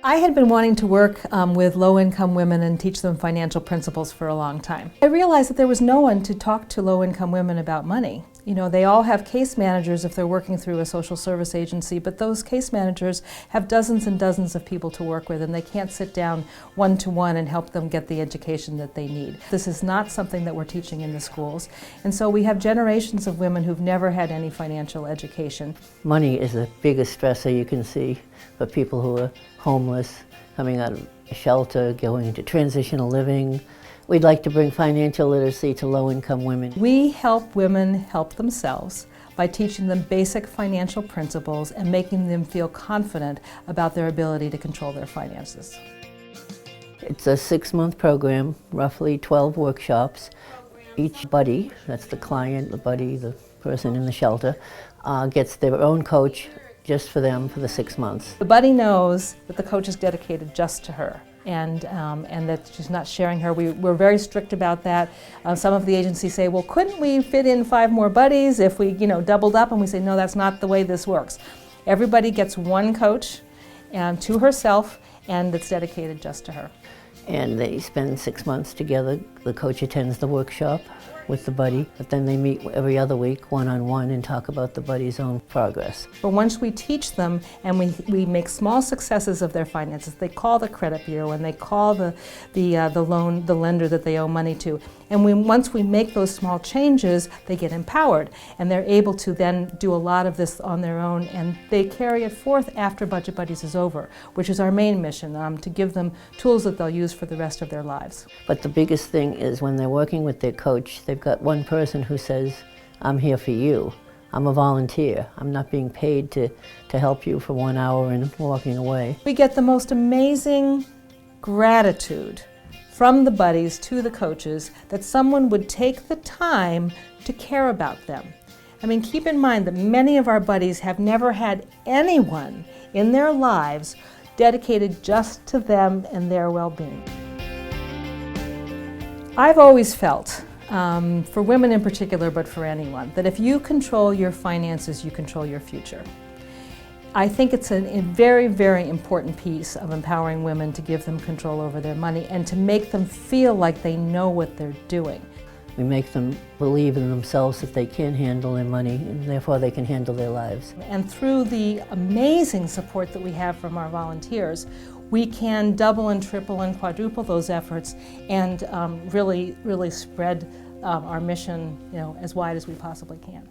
I had been wanting to work with low-income women and teach them financial principles for a long time. I realized that there was no one to talk to low-income women about money. You know, they all have case managers if they're working through a social service agency, but those case managers have dozens and dozens of people to work with, and they can't sit down one-to-one and help them get the education that they need. This is not something that we're teaching in the schools, and so we have generations of women who've never had any financial education. Money is the biggest stressor you can see for people who are homeless, coming out of a shelter, going into transitional living. We'd like to bring financial literacy to low-income women. We help women help themselves by teaching them basic financial principles and making them feel confident about their ability to control their finances. It's a 6-month program, roughly 12 workshops. Each buddy, that's the client, the buddy, the person in the shelter, gets their own coach just for them for the 6 months. The buddy knows that the coach is dedicated just to her, and that she's not sharing her. We're very strict about that. Some of the agencies say, well, couldn't we fit in 5 more buddies if we, doubled up? And we say, no, that's not the way this works. Everybody gets one coach to herself, and it's dedicated just to her. And they spend 6 months together. The coach attends the workshop with the buddy, but then they meet every other week one-on-one and talk about the buddy's own progress. But once we teach them and we make small successes of their finances, they call the credit bureau and they call the lender that they owe money to. And once we make those small changes, they get empowered and they're able to then do a lot of this on their own, and they carry it forth after Budget Buddies is over, which is our main mission, to give them tools that they'll use for the rest of their lives. But the biggest thing is when they're working with their coach, they've got one person who says, I'm here for you. I'm a volunteer. I'm not being paid to help you for 1 hour and walking away. We get the most amazing gratitude from the buddies to the coaches that someone would take the time to care about them. I mean, keep in mind that many of our buddies have never had anyone in their lives dedicated just to them and their well-being. I've always felt, for women in particular, but for anyone, that if you control your finances, you control your future. I think it's a very, very important piece of empowering women to give them control over their money and to make them feel like they know what they're doing. We make them believe in themselves that they can handle their money and therefore they can handle their lives. And through the amazing support that we have from our volunteers, we can double and triple and quadruple those efforts and really spread our mission, as wide as we possibly can.